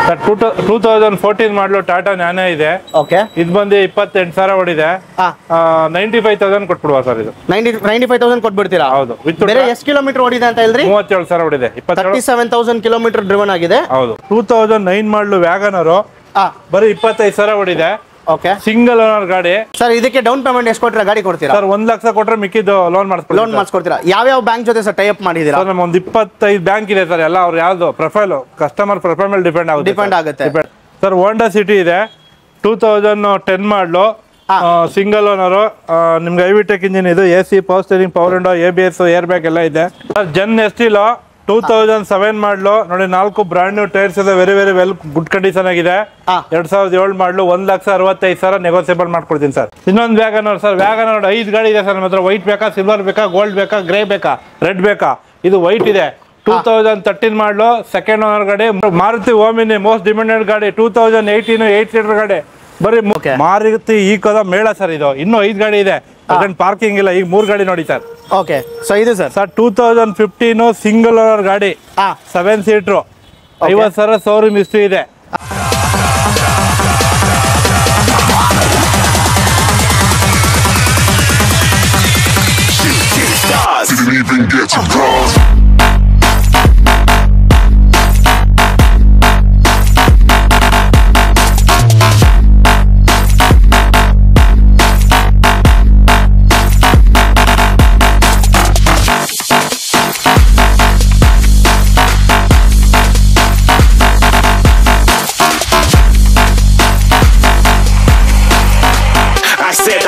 Sir 2014 ಮಾಡಲು Tata nano ಇದೆ. Okay, ಇದು ಬಂದು 28,000 ಓಡಿದೆ. 95,000 ಕೊಟ್ಬಿಡುವ ಸರ್. ಇದು 95,000 ಕೊಟ್ಬಿಡ್ತೀರಾ? ಹೌದು. ಬೇರೆ ಎಷ್ಟು ಕಿಲೋಮೀಟರ್ ಓಡಿದೆ ಅಂತ ಹೇಳಿದ್ರಿ? 37,000 ಓಡಿದೆ. 37,000 ಕಿಲೋಮೀಟರ್ ಡ್ರಿವನ್ ಆಗಿದೆ. ಹೌದು. 2009 ಮಾಡಲು ವ್ಯಾಗನರ್ ಬರೀ 25,000 ಓಡಿದೆ. ಓಕೆ, ಸಿಂಗಲ್ ಓನರ್ ಗಾಡಿ. ಸರ್ ಇದಕ್ಕೆ ಡೌನ್ ಪೇಮೆಂಟ್ ಎಷ್ಟು ಕೊಟ್ಟರೆ ಗಾಡಿ ಕೊಡ್ತೀರಾ? ಸರ್ 1 ಲಕ್ಷ ಕೊಟ್ರೆ ಮಿಕ್ಕಿದ್ದು ಲೋನ್ ಮಾಡಿಸ್ಕೊಡ್ತೀರಾ? ಯಾವ ಬ್ಯಾಂಕ್ ಜೊತೆ ಸರ್ ಟೈ ಅಪ್ ಮಾಡಿದೀರಾ? ಸರ್ ನಮ್ಮ ಒಂದು 25 ಬ್ಯಾಂಕ್ ಇದೆ ಸರ್. ಎಲ್ಲ ಅವ್ರು ಯಾವ್ದು ಪ್ರೊಫೈಲ್ ಕಸ್ಟಮರ್ ಪ್ರೊಫೈಲ್ ಮೇಲೆ ಡಿಪೆಂಡ್ ಆಗುತ್ತೆ. ಸರ್ ಹೋಂಡಾ ಸಿಟಿ ಇದೆ, 2010 ಮಾಡಲು, ಸಿಂಗಲ್ ಓನರು. ನಿಮ್ಗೆ ಐವಿಟೆಕ್ ಇಂಜಿನ್ ಇದು, AC, power steering, power window, ABS, air bag ಎಲ್ಲ ಇದೆ. ಸರ್ ಜನ್ ಎಸ್ಟಿಲೋ 2007 ಮಾಡಲು ನೋಡಿ, 4 ಬ್ರಾಂಡ್ ನ್ಯೂ ಟೈರ್ಸ್ ಇದೆ. ವೆರಿ ವೆಲ್ ಗುಡ್ ಕಂಡೀಷನ್ ಆಗಿದೆ. 2007 ಮಾಡಲು, 1,65,000 ನೆಗೋಸಿಯಬಲ್ ಮಾಡ್ಕೊಡ್ತೀನಿ ಸರ್. ಇನ್ನೊಂದು ವ್ಯಾಗನರ್ ಸರ್. ವ್ಯಾಗನರ್ 5 ಗಾಡಿ ಇದೆ ಸರ್ ನಮ್ಮ ಹತ್ರ. ವೈಟ್ ಬೇಕಾ, ಸಿಲ್ವರ್ ಬೇಕಾ, ಗೋಲ್ಡ್ ಬೇಕಾ, ಗ್ರೇ ಬೇಕಾ, ರೆಡ್ ಬೇಕಾ? ಇದು ವೈಟ್ ಇದೆ. 2013 ಮಾಡಲು, ಸೆಕೆಂಡ್ ಓನರ್ ಗಾಡಿ. ಮಾರುತಿ ಓಮಿನಿ ಮೋಸ್ಟ್ ಡಿಮ್ಯಾಂಡೆಡ್ ಗಾಡಿ. 2018 8 ಸೀಟರ್ ಗಾಡಿ. ಬರೀ ಮಾರುತಿ ಈಕೋದ ಮೇಳ ಸರ್. ಇದು ಇನ್ನೂ 5 ಗಾಡಿ ಇದೆ. ಪಾರ್ಕಿಂಗ್ ಇಲ್ಲ. ಈಗ 3 ಗಾಡಿ ನೋಡಿ ಸರ್. ಓಕೆ, ಸೊ ಇದು ಸರ್ 2015 ಸಿಂಗಲ್ ಓನರ್ ಗಾಡಿ, 7 ಸೀಟ್ರು, 50,000 ಶೋರೂಮ್ ಹಿಸ್ಟ್ರಿ ಇದೆ.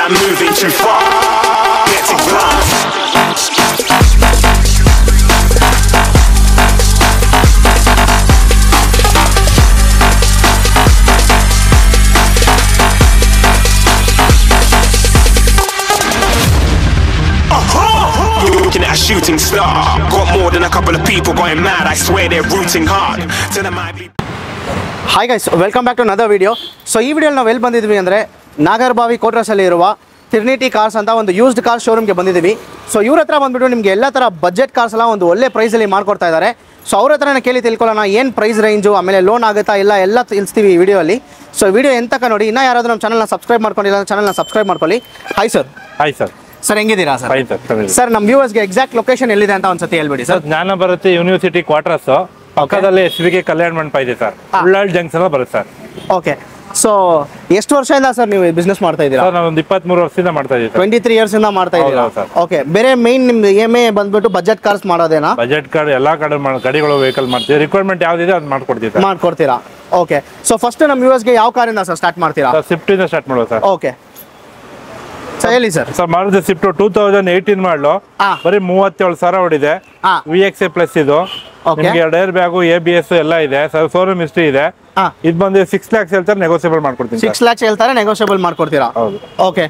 I'm moving too far, getting lost. You're looking at a shooting star. Got more than a couple of people going mad. I swear they're rooting hard. To the might be. Hi guys, welcome back to another video. So ಈ ವಿಡಿಯೋಲಿ ನಾವು ಎಲ್ಲಿ ಬಂದಿದ್ವಿ ಅಂದರೆ ನಾಗರಬಾವಿ ಕೋಟ್ರಸಲ್ಲಿ ಇರುವ Trinity cars ಅಂತ ಒಂದು used car ಶೋರೂಮ್ಗೆ ಬಂದಿದ್ದೀವಿ. ಸೊ ಇವ್ರ ಹತ್ರ ಬಂದುಬಿಟ್ಟು ನಿಮಗೆ ಎಲ್ಲ ಥರ ಬಜೆಟ್ ಕಾರ್ಸ್ ಎಲ್ಲ ಒಂದು ಒಳ್ಳೆ ಪ್ರೈಸಲ್ಲಿ ಮಾಡ್ಕೊಡ್ತಾ ಇದ್ದಾರೆ. ಸೊ ಅವ್ರ ಹತ್ರನೇ ಕೇಳಿ ತಿಳ್ಕೊಳ್ಳೋಣ ಏನು ಪ್ರೈಸ್ ರೇಂಜು, ಆಮೇಲೆ ಲೋನ್ ಆಗುತ್ತಾ ಎಲ್ಲ ತಿಳಿಸ್ತೀವಿ ಈ ವಿಡಿಯೋಲಿ. ಸೊ ವಿಡಿಯೋ ಎಂತಕ ನೋಡಿ. ಇನ್ನೂ ಯಾರಾದರೂ ನಮ್ಮ ಚಾನಲ್ನ ಸಬ್ಸ್ಕ್ರೈಬ್ ಮಾಡ್ಕೊಂಡಿಲ್ಲ, ಚಾನಲ್ನ ಸಬ್ಸ್ಕ್ರೈಬ್ ಮಾಡ್ಕೊಳ್ಳಿ. Hi sir. Hi sir. Sir ಹೆಂಗಿದ್ದೀರಾ ಸರ್? ಸರ್ ನಮ್ಮ ವ್ಯೂವರ್ಸ್ಗೆ ಎಕ್ಸಾಕ್ಟ್ ಲೊಕೇಶನ್ ಎಲ್ಲಿದೆ ಅಂತ ಒಂದ್ಸತಿ ಹೇಳ್ಬಿಡಿ ಸರ್. ಜ್ಞಾನ ಭಾರತಿ ಯೂನಿವರ್ಸಿಟಿ ಕ್ವಾರ್ಟರ್ಸ್ ಪಕ್ಕದಲ್ಲಿ SVK ಕಲ್ಯಾಣ ಮಂಟಪ ಇದೆ ಸರ್. ಉಳ್ಳಾಳ್ ಜಂಕ್ಷನ್ ಬರುತ್ತೆ ಸರ್. ಓಕೆ, ಸೊ ಎಷ್ಟು ವರ್ಷದಿಂದ ಸರ್ ನೀವು ಬಿಸ್ನೆಸ್ ಮಾಡ್ತಾ ಇದ್ದೀರಾ? ನಾವು ಒಂದು 23 ವರ್ಷದಿಂದ ಮಾಡ್ತಾ ಇದ್ದೀವಿ. 23 ಇಯರ್ಸ್ ಇಂದ ಮಾಡ್ತಾ ಇದ್ದೀರಾ? ಓಕೆ, ಬೇರೆ ಮೇನ್ ನಿಮ್ದು EMI ಬಂದ್ಬಿಟ್ಟು ಬಜೆಟ್ ಕಾರ್ಸ್ ಮಾಡೋದೇನಾ? ಬಜೆಟ್ ಕಾರ್ ಎಲ್ಲಾ ಕಡೆ ಗಾಡಿಗಳು ವೆಹಿಕಲ್ ಮಾಡ್ತೀವಿ. ರಿಕ್ವೈರ್ಮೆಂಟ್ ಯಾವ್ದಿದೆ ಅದು ಮಾಡ್ಕೊಡ್ತೀರಾ? ಓಕೆ, ಸೊ ಫಸ್ಟ್ ನಮ್ಮ ವ್ಯೂವರ್ಸ್ಗೆ ಯಾವ ಕಾರಿಂದ ಸರ್ ಸ್ಟಾರ್ಟ್ ಮಾಡ್ತೀರಾ? ಸ್ವಿಫ್ಟ್ ಇಂದ ಸ್ಟಾರ್ಟ್ ಮಾಡೋದು ಸರ್. ಓಕೆ ಸರ್, ಹೇಳಿ ಸರ್. ಸರ್ ಮಾರುತಿ ಸ್ವಿಫ್ಟ್ 2018 ಮಾಡಲು, ಬರೀ 37,000 ಓಡಿದೆ. VXA ಪ್ಲಸ್ ಇದು. ನಿಮಗೆ ಏರ್ ಬ್ಯಾಗು, ABS ಎಲ್ಲ ಇದೆ ಸರ್. ಶೋರೂಮ್ ಹಿಸ್ಟ್ರಿ ಇದೆ. ಇದು ಬಂದು 6 lakhs ಹೇಳ್ತಾರೆ, ನೆಗೋಸಿಯಬಲ್ ಮಾಡ್ಕೊಡ್ತೀನಿ. 6 lakhs ಹೇಳ್ತಾರೆ, ನೆಗೋಸಿಯಬಲ್ ಮಾಡ್ಕೊಡ್ತೀರಾ? ಹೌದು. Okay,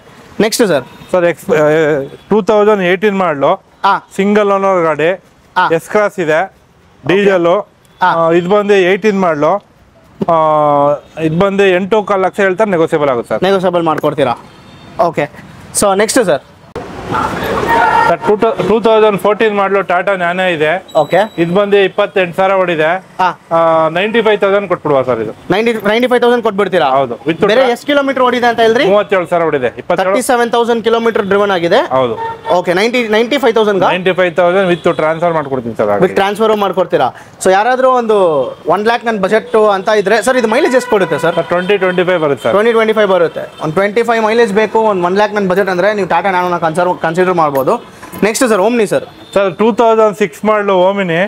next sir. ಸರ್ 2018 ಮಾಡಲು, ಸಿಂಗಲ್ ಓನರ್ ಗಾಡಿ, S ಕ್ರಾಸ್ ಇದೆ, ಡೀಸೆಲ್. ಇದು ಬಂದು 18 ಮಾಡಲು, ಇದು ಬಂದು 8.25 ಲಕ್ಷ ಹೇಳ್ತಾರೆ, ನೆಗೋಸಿಯಬಲ್ ಆಗುತ್ತೆ ಸರ್. ನೆಗೋಸಿಯಬಲ್ ಮಾಡ್ಕೊಡ್ತೀರಾ? Okay, so next sir. 2014 ಮಾಡಲು ಟಾಟಾ ನ್ಯಾನೋ ಇದೆ. ಓಕೆ, ಇದು ಬಂದು 28,000 ಓಡಿದೆ. 95,000 ಕೊಟ್ಬಿಡುವ ಸರ್. ಇದು 95,000 ಕೊಟ್ಬಿಡ್ತೀರಾ? ಹೌದು. ಬೇರೆ ಎಷ್ಟು ಕಿಲೋಮೀಟರ್ ಓಡಿದೆ ಅಂತ ಹೇಳಿದ್ರಿ? 37,000 ಓಡಿದೆ. 37,000 ಕಿಲೋಮೀಟರ್ ಡ್ರಿವನ್ ಆಗಿದೆ. ಹೌದು. ಓಕೆ, 95,000 ವಿತ್ ಟ್ರಾನ್ಸ್ಫರ್ ಮಾಡ್ಕೊಡ್ತೀನಿ ಸರ್. ವಿತ್ ಟ್ರಾನ್ಸ್ಫರ್ ಮಾಡ್ಕೊಡ್ತೀರಾ? ಸೊ ಯಾರಾದರೂ ಒಂದು 1 lakh ನನ್ನ ಬಜೆಟ್ ಅಂತ ಇದ್ರೆ ಸರ್, ಇದು ಮೈಲೇಜ್ ಎಷ್ಟು ಕೊಡುತ್ತೆ ಸರ್? 20-25 ಬರುತ್ತೆ ಸರ್. 20-25 ಬರುತ್ತೆ. ಒಂದು 25 ಮೈಲೇಜ್ ಬೇಕು, ಒಂದು 1 lakh ನನ್ನ ಬಜೆಟ್ ಅಂದರೆ ನೀವು ಟಾಟಾ ನ್ಯಾನೋನ ಕನ್ಸಿಡರ್ ಮಾಡ್ಬೋದು. Next sir, Omni sir. Sir 2006 ಮಾಡಲು ಓಮಿನಿ,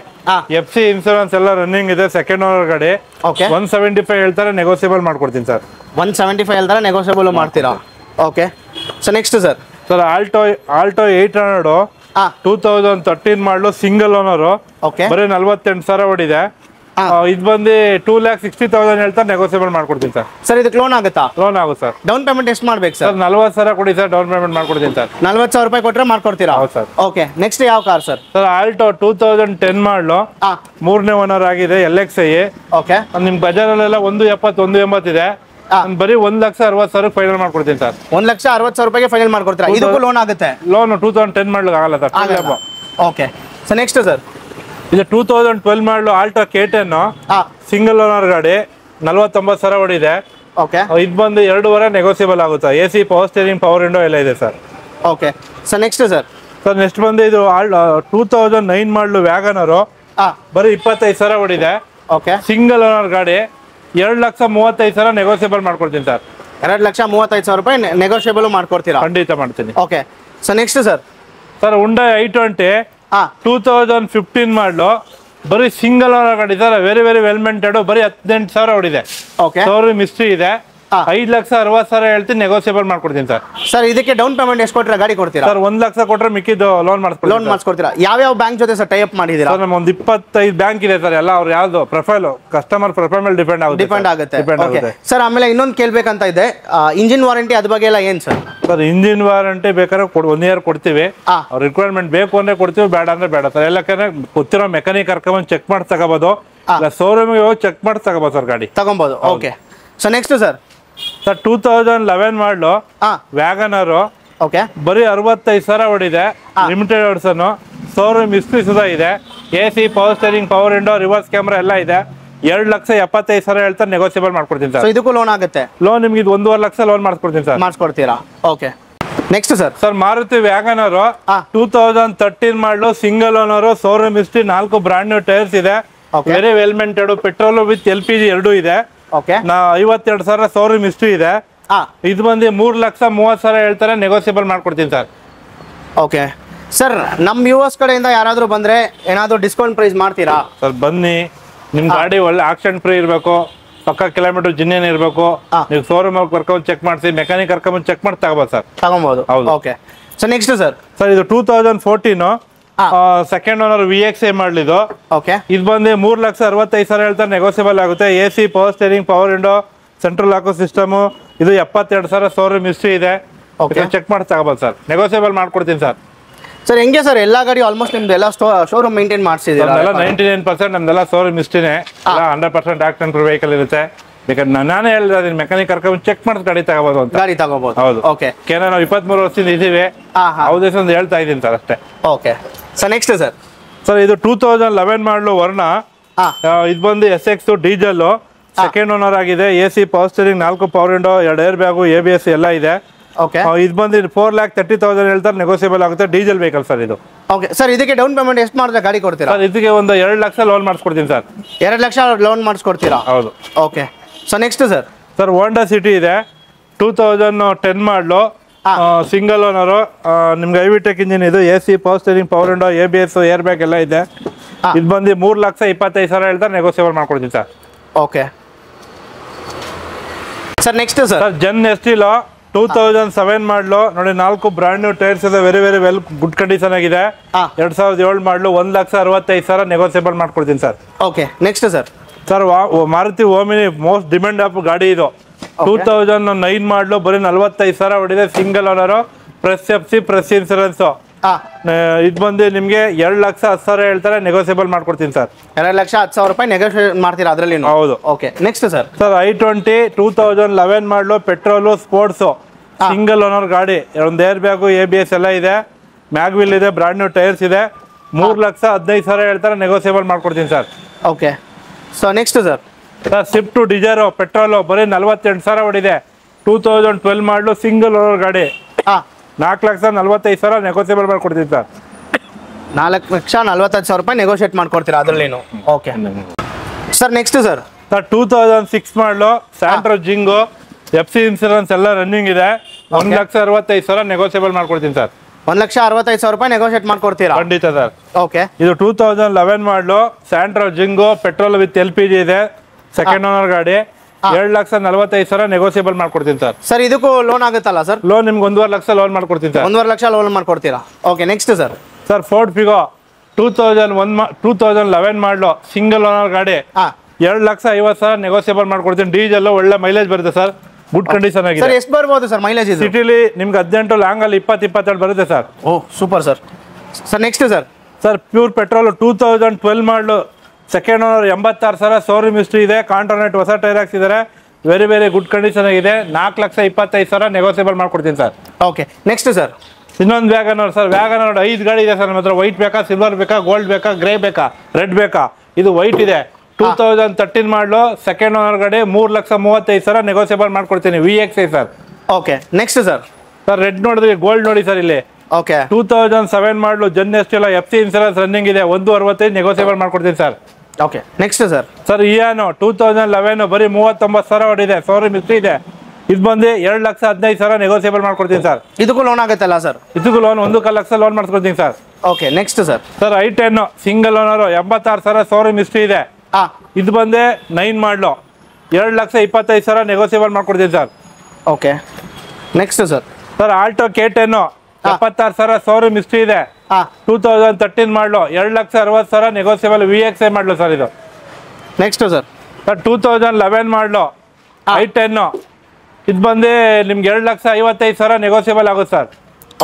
FC ಇನ್ಸೂರೆನ್ಸ್ ಎಲ್ಲ ರನ್ನಿಂಗ್ ಇದೆ, ಸೆಕೆಂಡ್ ಓನರ್ ಗಾಡಿ. ಓಕೆ, 175 ಹೇಳ್ತಾರೆ, ನೆಗೋಸಿಯಬಲ್ ಮಾಡ್ಕೊಡ್ತೀನಿ ಸರ್. 175 ಹೇಳ್ತಾರೆ, ನೆಗೋಸಿಯಬಲ್ ಮಾಡ್ತೀರಾ? Okay, so next sir. Sir Alto 800 2013 ಮಾಡಲು, ಸಿಂಗಲ್ ಓನರು, ಬರೀ 48,000 ಓಡಿದೆ. ಇದು ಬಂದು 2,60,000 ಹೇಳ್ತಾರೆ, ನೆಗೋಸಿಯಬಲ್ ಮಾಡ್ಕೊಡ್ತೀನಿ ಸರ್. ಸರ್ ಇದಕ್ಕೆ ಲೋನ್ ಆಗುತ್ತಾ? ಲೋನ್ ಆಗುತ್ತೆ ಸರ್. ಡೌನ್ ಪೇಮೆಂಟ್ ಎಷ್ಟು ಮಾಡ್ಬೇಕು ಸರ್? 40,000 ಕೊಡಿ ಸರ್, ಡೌನ್ ಪೇಮೆಂಟ್ ಮಾಡ್ಕೊಡ್ತೀನಿ ಸರ್. 40,000 ರೂಪಾಯಿ ಕೊಟ್ಟರೆ ಮಾಡ್ಕೊಡ್ತೀರಾ? ಹೌದು ಸರ್. ಓಕೆ, ನೆಕ್ಸ್ಟ್ ಯಾವ ಕಾರ್ ಸರ್? ಸರ್ ಆಲ್ಟೋ 2010 ಮಾಡಲು, 3ನೇ ಓನರ್ ಆಗಿದೆ, LXi. ಓಕೆ, ನಿಮ್ ಬಜಾರಲ್ಲೆಲ್ಲ 170, 180 ಇದೆ. ಬರೀ 1,60,000 ಫೈನಲ್ ಮಾಡ್ಕೊಡ್ತೀನಿ ಸರ್. 1,60,000 ರೂಪಾಯಿಗೆ ಫೈನಲ್ ಮಾಡ್ಕೊಡ್ತೀರಾ? ಇದಕ್ಕೂ ಲೋನ್ ಆಗುತ್ತೆ? ಲೋನ್ 2010 ಮಾಡಲು ಆಗಲ್ಲ sir. Okay, so next sir. ಇದು 2012 ಮಾಡಲು ಆಲ್ಟೋ K10, ಸಿಂಗಲ್ ಓನರ್ ಗಾಡಿ, 49,000 ಹೊಡಿದೆ. ಓಕೆ ಇದು ಬಂದು 2.5 ನೆಗೋಸಿಯಬಲ್ ಆಗುತ್ತೆ. AC, power steering, power window ಎಲ್ಲ ಇದೆ sir. Okay sir next sir next ಬಂದು ಇದು 2009 ಮಾಡಲು ವ್ಯಾಗನರು, ಬರೀ 25,000 ಹೊಡಿದೆ. ಓಕೆ ಸಿಂಗಲ್ ಓನರ್ ಗಾಡಿ, 2,35,000 ನೆಗೋಸಿಯಬಲ್ ಮಾಡ್ಕೊಡ್ತೀನಿ ಸರ್. 2,35,000 ರೂಪಾಯಿ ನೆಗೋಷಿಯಬಲ್ ಮಾಡ್ಕೊಡ್ತೀರಾ? ಖಂಡಿತ ಮಾಡ್ತೀನಿ. Okay sir next sir Hyundai i20 2015 ಮಾಡಲು, ಬರೀ ಸಿಂಗಲ್ ಓನರ್ ಗಾಡಿ ಸರ್. ವೆರಿ ವೆರಿ ವೆಲ್ ಮೇಂಟೆಡ್, ಬರೀ 18,000 ಹೊಡಿದೆ. ಓಕೆ ಶೋರೂಮ್ ಹಿಸ್ಟ್ರಿ ಇದೆ. 5,60,000 ಹೇಳ್ತೀನಿ, ನೆಗೋಸಿಯಬಲ್ ಮಾಡ್ಕೊಡ್ತೀನಿ ಸರ್. ಸರ್ ಇದಕ್ಕೆ ಡೌನ್ ಪೇಮೆಂಟ್ ಎಷ್ಟು ಕೊಟ್ಟರೆ ಗಾಡಿ ಕೊಡ್ತೀರಾ? ಸರ್ 1 ಲಕ್ಷ ಕೊಟ್ಟರೆ ಮಿಕ್ಕಿದ್ದು ಲೋನ್ ಮಾಡಿಸ್ಕೊಡ್ತೀರಾ? ಯಾವ ಬ್ಯಾಂಕ್ ಜೊತೆ ಸರ್ ಟೈ ಅಪ್ ಮಾಡಿದ್ದೀರಾ? ಸರ್ ನಮ್ಮ ಒಂದು 25 ಬ್ಯಾಂಕ್ ಇದೆ ಸರ್. ಎಲ್ಲ ಅವ್ರು ಯಾವ್ದು ಪ್ರೊಫೈಲ್, ಕಸ್ಟಮರ್ ಪ್ರೊಫೈಲ್ ಮೇಲೆ ಡಿಪೆಂಡ್ ಆಗುತ್ತೆ. ಸರ್ ಆಮೇಲೆ ಇನ್ನೊಂದು ಕೇಳ್ಬೇಕಂತ ಇದೆ, ಇಂಜಿನ್ ವಾರಂಟಿ ಅದ್ರ ಬಗ್ಗೆ ಎಲ್ಲ ಏನು ಸರ್? ಸರ್ ಇಂಜಿನ್ ವಾರಂಟಿ ಬೇಕಾದ್ರೆ 1 ಇಯರ್ ಕೊಡ್ತೀವಿ. ಅವ್ರ ರಿಕ್ವೈರ್ಮೆಂಟ್ ಬೇಕು ಅಂದ್ರೆ ಕೊಡ್ತೀವಿ, ಬೇಡ ಅಂದ್ರೆ ಬೇಡ ಸರ್. ಎಲ್ಲಕ್ಕೆ ಗೊತ್ತಿರೋ ಮೆಕ್ಯಾನಿಕ್ ಕರ್ಕೊಂಡ್ ಚೆಕ್ ಮಾಡಿ ತಗೋಬಹುದು, ಶೋರೂಮ್ಗೆ ಹೋಗಿ ಚೆಕ್ ಮಾಡಿ ತಗೋಬಹುದು ಸರ್. ಗಾಡಿ ತಗೊಬಹುದು. ಓಕೆ ಸೊ ನೆಕ್ಸ್ಟ್ ಸರ್ 2011 ಮಾಡಲು ವ್ಯಾಗನರು, ಓಕೆ ಬರೀ 65,000 ಹೊಡಿದೆ. ಲಿಮಿಟೆಡ್ ಎಡಿಷನ್, ಶೋರೂಮ್ ಹಿಸ್ಟ್ರಿ ಸುಧಾ ಇದೆ. AC, power steering, power window, reverse camera ಎಲ್ಲ ಇದೆ. 2,75,000 ಹೇಳ್ತಾರೆ, ನೆಗೋಸಿಯಬಲ್ ಮಾಡ್ಕೊಡ್ತೀನಿ ಸರ್. ಇದಕ್ಕೂ ಲೋನ್ ಆಗುತ್ತೆ? ಲೋನ್ ನಿಮ್ಗೆ 1.5 ಲಕ್ಷ ಲೋನ್ ಮಾಡಿಸ್ಕೊಡ್ತೀನಿ ಸರ್. ಮಾಡಿಸ್ಕೊಡ್ತೀರಾ? Okay next sir Maruti wagon R 2013 ಮಾಡಲು, single owner, showroom history, 4 brand new tyres ಇದೆ. Very well maintained, petrol with LPG ಎರಡೂ ಇದೆ. 52,000 ಶೋರೂಮ್ ಹಿಸ್ಟ್ರಿ ಇದೆ. ಇದು ಬಂದು 3,30,000 ಹೇಳ್ತಾರೆ, ನೆಗೋಸಿಯಬಲ್ ಮಾಡ್ಕೊಡ್ತೀನಿ ಸರ್. ಓಕೆ ಸರ್ ನಮ್ಮ ವ್ಯೂವರ್ಸ್ ಕಡೆಯಿಂದ ಯಾರಾದರೂ ಬಂದ್ರೆ ಏನಾದರೂ ಡಿಸ್ಕೌಂಟ್ ಪ್ರೈಸ್ ಮಾಡ್ತೀರಾ? ಸರ್ ಬನ್ನಿ, ನಿಮ್ ಗಾಡಿ ಒಳ್ಳೆ ಆಕ್ಸಿಡೆಂಟ್ ಫ್ರೀ ಇರಬೇಕು, ಪಕ್ಕ ಕಿಲೋಮೀಟರ್ ಜಿನ್ನೇನ್ ಇರಬೇಕು. ನೀವು ಶೋರೂಮ್ ಕರ್ಕೊಂಡು ಚೆಕ್ ಮಾಡಿಸಿ, ಮೆಕ್ಯಾನಿಕ್ ಕರ್ಕೊಂಡು ಚೆಕ್ ಮಾಡಿ ತಗೋಬೋದು ಸರ್. ತಗೊಬೋದು. ಓಕೆ ಸೊ ನೆಕ್ಸ್ಟ್ ಸರ್ ಇದು 2014 ಸೆಕೆಂಡ್ ಓನರ್ VXI ಮಾಡಲಿದ್ದು. ಓಕೆ ಇದು ಬಂದು 3,65,000 ಹೇಳ್ತಾರೆ, ನೆಗೋಸಿಯಬಲ್ ಆಗುತ್ತೆ. AC, power steering, power window, central lock system. ಇದು 72,000 ಶೋರೂಮ್ ಹಿಸ್ಟ್ರಿ ಇದೆ. ಚೆಕ್ ಮಾಡಿ ತಗೋಬೋದು ಸರ್, ನೆಗೋಸಿಯಬಲ್ ಮಾಡ್ಕೊಡ್ತೀನಿ ಸರ್. ಸರ್ ಹೆಂಗೆ ಸರ್ ಎಲ್ಲ ಗಾಡಿ ಆಲ್ಮೋಸ್ಟ್ ನಿಮ್ದು ಎಲ್ಲ ಶೋರೂಮ್ ಮೇಂಟೈನ್ ಮಾಡಿಸಿದ್ದೀರಾ? 99% ನಮ್ದೆಲ್ಲ ಶೋರೂಮ್ ಹಿಸ್ಟ್ರಿನೇ. 100% ಆಕ್ಸಿಡೆಂಟ್ ವೆಹಿಕಲ್ ಇರುತ್ತೆ. ಬೇಕಾದ್ರೆ ನಾನೇ ಹೇಳಿದ್ರೆ ಮೆಕ್ಯಾನಿಕ್ ಕರ್ಕೊಂಡು ಚೆಕ್ ಮಾಡಿ ಗಾಡಿ ತಗೋಬಹುದು ಅಂತ. ಗಾಡಿ ತಗೋಬಹುದು. ಹೌದು. ಓಕೆ ಕೇನ ನಾವು 23 ವರ್ಷದಿಂದ ಇದ್ದೀವಿ. ಹೌದು ಅಂತ ಹೇಳ್ತಾ ಇದ್ದೀನಿ ಸರ್ ಅಷ್ಟೇ. ಓಕೆ ಸರ್ ನೆಕ್ಸ್ಟ್ ಸರ್ ಇದು 2011 ಮಾಡಲು ವರ್ಣ. ಇದು ಬಂದು SX ಡೀಸೆಲ್, ಸೆಕೆಂಡ್ ಓನರ್ ಆಗಿದೆ. AC, power steering, 4 power window, 2 air bag, ABS ಎಲ್ಲ ಇದೆ. ಓಕೆ ಇದು ಬಂದು 4,30,000 ಹೇಳ್ತಾರೆ, ನೆಗೋಸಿಯಬಲ್ ಆಗುತ್ತೆ. ಡೀಸೆಲ್ ವೆಹಿಕಲ್ ಸರ್ ಇದು. ಓಕೆ ಸರ್ ಇದಕ್ಕೆ ಡೌನ್ ಪೇಮೆಂಟ್ ಎಷ್ಟು ಮಾಡಿದ್ರೆ ಗಾಡಿ ಕೊಡ್ತೀರಾ? ಸರ್ ಇದಕ್ಕೆ ಒಂದು 2 ಲಕ್ಷ ಲೋನ್ ಮಾಡಿಸ್ಕೊಡ್ತೀನಿ ಸರ್. 2 ಲಕ್ಷ ಲೋನ್ ಮಾಡಿಸ್ಕೊಡ್ತೀರಾ? ಹೌದು. Okay so next sir Honda City ಇದೆ 2010 ಮಾಡಲು, ಸಿಂಗಲ್ ಓನರು, ನಿಮ್ಗೆ ಐವಿಟೆಕ್ ಇಂಜಿನ್ ಇದು. AC, power steering, power window, ABS, air bag ಎಲ್ಲ ಇದೆ. ಇದು ಬಂದು 3,25,000 ಹೇಳ್ತಾರೆ, ನೆಗೋಸಿಯಬಲ್ ಮಾಡ್ಕೊಡ್ತೀನಿ sir. Okay sir next sir Zen Estilo 2007 ಮಾಡಲು ನೋಡಿ, 4 ಬ್ರಾಂಡ್ ನ್ಯೂ ಟೈರ್ಸ್ ಇದೆ. Very very well good condition ಆಗಿದೆ. 2007 ಮಾಡಲು, 1,65,000 ನೆಗೋಸಿಯಬಲ್ ಮಾಡ್ಕೊಡ್ತೀನಿ sir. Okay next sir Maruti Omni most demand of ಗಾಡಿ ಇದು. 2009 ಮಾಡಲು, ಬರೀ 45,000 ಹೊಡಿದೆ. Single owner, fresh FC, fresh insurance. ಇದು ಬಂದು ನಿಮಗೆ 2,10,000 ಹೇಳ್ತಾರೆ, ನೆಗೋಸಿಯಬಲ್ ಮಾಡ್ಕೊಡ್ತೀನಿ ಸರ್. 2,10,000 ರೂಪಾಯಿ ನೆಗೋಷಿಯೇಟ್ ಮಾಡ್ತೀರಾ ಅದರಲ್ಲಿ? ಹೌದು. ಓಕೆ ನೆಕ್ಸ್ಟ್ ಸರ್ i20 2011 ಮಾಡಲು, ಪೆಟ್ರೋಲು, ಸ್ಪೋರ್ಟ್ಸ್, ಸಿಂಗಲ್ ಓನರ್ ಗಾಡಿ. 1 ಏರ್ ಬ್ಯಾಗು, ABS ಎಲ್ಲ ಇದೆ. ಮ್ಯಾಗ್ವಿಲ್ ಇದೆ, ಬ್ರಾಂಡ್ ನ್ಯೂ ಟೈರ್ಸ್ ಇದೆ. 3,15,000 ಹೇಳ್ತಾರೆ, ನೆಗೋಸಿಯಬಲ್ ಮಾಡ್ಕೊಡ್ತೀನಿ sir. Okay so next sir Swift Dzire, petrol, ಬರೀ 48,000 ಹೊಡಿದೆ. 2012 ಮಾಡಲು, ಸಿಂಗಲ್ ಓನರ್ ಗಾಡಿ. 4,45,000 ನೆಗೋಸಿಯಬಲ್ ಮಾಡ್ಕೊಡ್ತೀನಿ ಸರ್. 4,45,000 ರೂಪಾಯಿ ನೆಗೋಷಿಯೇಟ್ ಮಾಡ್ಕೊಡ್ತೀರಾ ಅದರಲ್ಲೇನು? ಓಕೆ ಸರ್ ನೆಕ್ಸ್ಟ್ ಸರ್ 2006 ಮಾಡಲು, ಸ್ಯಾಂಟ್ರೋ ಜಿಂಗು, FC ಇನ್ಸೂರೆನ್ಸ್ ಎಲ್ಲ ರನ್ನಿಂಗ್ ಇದೆ. 1,65,000 ನೆಗೋಸಿಯಬಲ್ ಮಾಡ್ಕೊಡ್ತೀನಿ ಸರ್. 1,65,000 ರೂಪಾಯಿ ನೆಗೋಷಿಯೇಟ್ ಮಾಡ್ಕೊಡ್ತೀರಾ? ಖಂಡಿತ ಸರ್. ಓಕೆ ಇದು 2011 ಮಾಡಲು, Santro Xing, petrol with LPG ಇದೆ. ಸೆಕೆಂಡ್ ಓನರ್ ಗಾಡಿ. 2,45,000 ನೆಗೋಸಿಯಬಲ್ ಮಾಡ್ಕೊಡ್ತೀನಿ ಸರ್. ಸರ್ ಇದಕ್ಕೂ ಲೋನ್ ಆಗುತ್ತಲ್ಲ ಸರ್? ಲೋನ್ ನಿಮ್ಗೆ 1.5 ಲಕ್ಷ ಲೋನ್ ಮಾಡ್ಕೊಡ್ತೀನಿ ಸರ್. 1.5 ಲಕ್ಷ ಲೋನ್ ಮಾಡ್ಕೊಡ್ತೀರಾ? Okay next sir Ford Figo 2011 ಮಾಡಲು, ಸಿಂಗಲ್ ಓನರ್ ಗಾಡಿ. 2,50,000 ನೆಗೋಸಿಯಬಲ್ ಮಾಡ್ಕೊಡ್ತೀನಿ. ಡೀಸೆಲ್ ಒಳ್ಳೆ ಮೈಲೇಜ್ ಬರುತ್ತೆ ಸರ್, ಗುಡ್ ಕಂಡೀಷನ್ ಆಗಿದೆ. ಸರ್ ಎಷ್ಟು ಬರ್ಬೋದು ಸರ್ ಮೈಲೇಜ್? ಸಿಟಿಲಿ ನಿಮ್ಗೆ 18, ಲಾಂಗ್ ಅಲ್ಲಿ 20-22 ಬರುತ್ತೆ sir. Oh super sir. Next sir pure petrol 2012 ಮಾಡಲು, ಸೆಕೆಂಡ್ ಓನರ್, 86,000 ಶೋರೂಮ್ ಹಿಸ್ಟ್ರಿ ಇದೆ. ಕಾಂಟ್ರಾನೆಟ್ ಹೊಸ ಟೈರ್ ಹಾಕ್ಸಿದ್ದಾರೆ. ವೆರಿ ವೆರಿ ಗುಡ್ ಕಂಡೀಷನ್ ಆಗಿದೆ. 4,25,000 ನೆಗೋಸಿಯಬಲ್ ಮಾಡ್ಕೊಡ್ತೀನಿ ಸರ್. ಓಕೆ ನೆಕ್ಸ್ಟ್ ಸರ್ ಇನ್ನೊಂದು ವ್ಯಾಗನರ್ ಸರ್. ವ್ಯಾಗನರ್ 5 ಗಾಡಿ ಇದೆ ಸರ್ ನಮ್ಮ ಹತ್ರ. ವೈಟ್ ಬೇಕಾ, ಸಿಲ್ವರ್ ಬೇಕಾ, ಗೋಲ್ಡ್ ಬೇಕಾ, ಗ್ರೇ ಬೇಕಾ, ರೆಡ್ ಬೇಕಾ? ಇದು ವೈಟ್ ಇದೆ. 2013 ಮಾಡಲು ಸೆಕೆಂಡ್ ಓನರ್ ಗಾಡಿ 3,35,000 ನೆಗೋಸಿಯಬಲ್ ಮಾಡ್ಕೊಡ್ತೀನಿ VXI sir. Okay next sir. Sir red ನೋಡಿದ್ರಿ, ಗೋಲ್ಡ್ ನೋಡಿ ಸರ್ ಇಲ್ಲಿ. ಓಕೆ 2007 ಮಾಡಲು Zen Estilo FC insurance running ಇದೆ, 165 ನೆಗೋಸಿಯಬಲ್ ಮಾಡ್ಕೊಡ್ತೀನಿ sir. Okay next sir. Sir Eon 2011 ಬರೀ 39,000 ಹೊಡಿದೆ, ಶೋರೂಮ್ ಹಿಸ್ಟ್ರಿ ಇದೆ. ಇದು ಬಂದು 2,15,000 ನೆಗೋಸಿಯಬಲ್ ಮಾಡ್ಕೊಡ್ತೀನಿ ಸರ್. ಇದಕ್ಕೂ ಲೋನ್ ಆಗುತ್ತಲ್ಲ ಸರ್? ಇದಕ್ಕೂ ಲೋನ್ 1 ಲಕ್ಷ ಲೋನ್ ಮಾಡ್ಕೊಡ್ತೀನಿ sir. Okay next sir. Sir i10 single owner 86,000 showroom history ಇದೆ. ಇದು ಬಂದೆ 9 ಮಾಡಲು 2,25,000 ನೆಗೋಸಿಯಬಲ್ ಮಾಡ್ಕೊಡ್ತೀನಿ sir. Okay next sir. Sir Alto K10 76,000 showroom history ಇದೆ. 2013 ಮಾಡಲು 2,60,000 ನೆಗೋಸಿಯಬಲ್ VXI ಮಾಡಲು ಸರ್ ಇದು. Next sir. ಸರ್ 2011 ಮಾಡಲು i10 ಇದು ಬಂದು ನಿಮ್ಗೆ 2,55,000 ನೆಗೋಸಿಯಬಲ್ ಆಗುತ್ತೆ sir.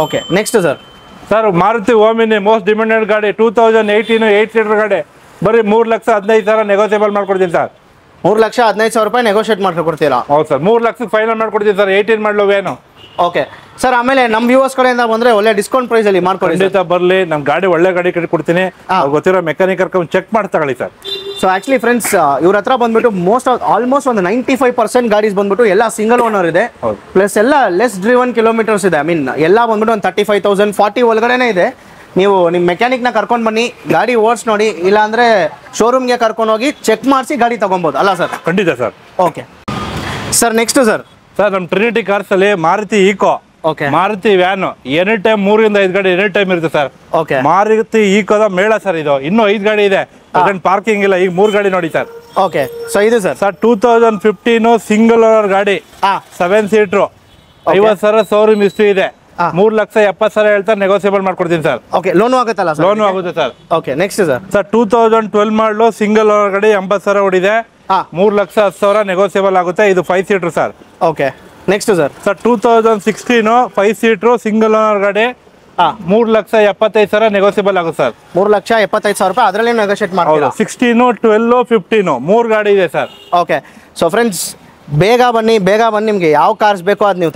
Okay next sir. Sir Maruti Omni most demanded ಗಾಡಿ 2018 8 ಸೀಟರ್ ಗಾಡಿ ಬರೀ 3,15,000 ನೆಗೋಸಿಯಬಲ್ ಮಾಡ್ಕೊಡ್ತೀನಿ ಸರ್. 3,15,000 ರೂಪಾಯಿ ನೆಗೋಷಿಯೇಟ್ ಮಾಡ್ಕೊಡ್ತೀರಾ? ಹೌದು ಸರ್, 3 ಲಕ್ಷಕ್ಕೆ ಫೈನಲ್ ಮಾಡ್ಕೊಡ್ತೀನಿ ಸರ್. 18 ಮಾಡಲು ಏನು. Okay sir. ಆಮೇಲೆ ನಮ್ಮ ವ್ಯೂವರ್ಸ್ ಕಡೆಯಿಂದ ಬಂದರೆ ಒಳ್ಳೆ ಡಿಸ್ಕೌಂಟ್ ಪ್ರೈಸಲ್ಲಿ ಮಾಡ್ಕೊಡಿ. ಖಂಡಿತ ಬರಲಿ, ನಮ್ಮ ಗಾಡಿ ಒಳ್ಳೆ ಗಾಡಿ ಕೊಡ್ತೀನಿ. ಗೊತ್ತಿರೋ ಮೆಕ್ಯಾನಿಕ್ ಕರ್ಕೊಂಡು ಚೆಕ್ ಮಾಡಿ ತಗೊಳ್ಳಿ ಸರ್. ಸೊ ಆಕ್ಚುಲಿ ಫ್ರೆಂಡ್ಸ್, ಇವ್ರ ಹತ್ರ ಬಂದ್ಬಿಟ್ಟು ಆಲ್ಮೋಸ್ಟ್ ಒಂದು 95% ಗಾಡೀಸ್ ಬಂದ್ಬಿಟ್ಟು ಎಲ್ಲ ಸಿಂಗಲ್ ಓನರ್ ಇದೆ. ಪ್ಲಸ್ ಎಲ್ಲ ಲೆಸ್ ಡ್ರಿವನ್ ಕಿಲೋಮೀಟರ್ಸ್ ಇದೆ. ಐ ಮೀನ್ ಎಲ್ಲ ಬಂದ್ಬಿಟ್ಟು ಒಂದು 35,000 40 ಒಳಗಡೆನೇ ಇದೆ. ನೀವು ನಿಮ್ಮ ಮೆಕ್ಯಾನಿಕ್ನ ಕರ್ಕೊಂಡು ಬನ್ನಿ, ಗಾಡಿ ಓಡಿಸಿ ನೋಡಿ, ಇಲ್ಲಾಂದರೆ ಶೋರೂಮ್ಗೆ ಕರ್ಕೊಂಡು ಹೋಗಿ ಚೆಕ್ ಮಾಡಿಸಿ ಗಾಡಿ ತೊಗೊಬೋದು ಅಲ್ಲ ಸರ್? ಖಂಡಿತ sir. Okay sir. Next sir. Sir ನಮ್ಮ ಟ್ರಿನಿಟಿ ಕಾರ್ಸಲ್ಲಿ Maruti Eeco, okay, Maruti van any time 3 ರಿಂದ 5 ಗಾಡಿ ಎನಿ ಟೈಮ್ ಇರುತ್ತೆ ಸರ್. ಓಕೆ. ಮಾರುತಿ ಈಕೋದ ಮೇಳ ಸರ್ ಇದು. ಇನ್ನೂ 5 ಗಾಡಿ ಇದೆ, ಪಾರ್ಕಿಂಗ್ ಇಲ್ಲ. ಈಗ 3 ಗಾಡಿ ನೋಡಿ ಸರ್. ಓಕೆ. ಸೊ ಇದು ಸರ್ 2015 ಸಿಂಗಲ್ ಓನರ್ ಗಾಡಿ 7 ಸೀಟ್ರು 50,000 ಶೋರೂಮ್ ಹಿಸ್ಟ್ರಿ ಇದೆ. 3,70,000 ಹೇಳ್ತಾರೆ, ನೆಗೋಸಿಯಬಲ್ ಮಾಡ್ಕೊಡ್ತೀನಿ ಸರ್. ಓಕೆ. ಲೋನು ಆಗುತ್ತಲ್ಲ ಸರ್? ಲೋನು ಆಗುತ್ತೆ sir. Okay. Next sir. Sir 2012 ಮಾಡಲು ಸಿಂಗಲ್ ಓನರ್ ಗಾಡಿ 80,000 ಹೊಡಿದೆ, 3,10,000 ನೆಗೋಸಿಯಬಲ್ ಆಗುತ್ತೆ. ಇದು 5 seater sir. Okay. Next sir. Sir 2016 5 seater single owner ಗಾಡಿ 3,75,000 ನೆಗೋಸಿಯಬಲ್ ಆಗುತ್ತೆ ಸರ್. 3,75,000 ರೂಪಾಯಿ ಅದರಲ್ಲಿ ನೆಗೋಷಿಯೇಟ್ ಮಾಡ್ತೀರಾ? 16 12 15 3 ಗಾಡಿ ಇದೆ ಸರ್. ಓಕೆ. ಸೊ ಫ್ರೆಂಡ್ಸ್, ಬೇಗ ಬನ್ನಿ ನಿಮಗೆ ಯಾವ ಕಾರ್ಸ್ ಬೇಕೋ ಅದು ನೀವು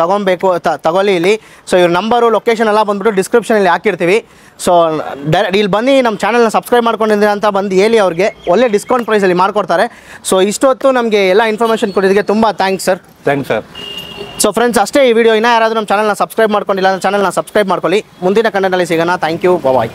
ತಗೊಳ್ಳಿ ಇಲ್ಲಿ. ಸೊ ಇವ್ರ ನಂಬರು ಲೊಕೇಶನ್ ಎಲ್ಲ ಬಂದ್ಬಿಟ್ಟು ಡಿಸ್ಕ್ರಿಪ್ಷನಲ್ಲಿ ಹಾಕಿರ್ತೀವಿ. ಸೊ ಇಲ್ಲಿ ಬನ್ನಿ, ನಮ್ಮ ಚಾನಲ್ನ ಸಬ್ಸ್ಕ್ರೈಬ್ ಮಾಡ್ಕೊಂಡಿದ್ದೀರ ಅಂತ ಬಂದು ಹೇಳಿ, ಅವ್ರಿಗೆ ಒಳ್ಳೆ ಡಿಸ್ಕೌಂಟ್ ಪ್ರೈಸಲ್ಲಿ ಮಾಡ್ಕೊಡ್ತಾರೆ. ಸೊ ಇಷ್ಟೊತ್ತು ನಮಗೆ ಎಲ್ಲ ಇನ್ಫಾರ್ಮೇಷನ್ ಕೊಟ್ಟಿದ್ದಕ್ಕೆ ತುಂಬ thanks sir. Thanks sir. So friends, ಅಷ್ಟೇ ಈ ವಿಡಿಯೋ. ಇನ್ನೂ ಯಾರಾದರೂ ನಮ್ಮ ಚಾನಲ್ನ ಸಬ್ಸ್ಕ್ರೈಬ್ ಮಾಡ್ಕೊಂಡಿಲ್ಲ ಅಂದರೆ ಚಾನಲ್ನ ಸಬ್ಸ್ಕ್ರೈಬ್ ಮಾಡ್ಕೊಳ್ಳಿ. ಮುಂದಿನ ಕಂಟೆಂಟಲ್ಲಿ ಸಿಗೋಣ. Thank you. ಬಾಯ್.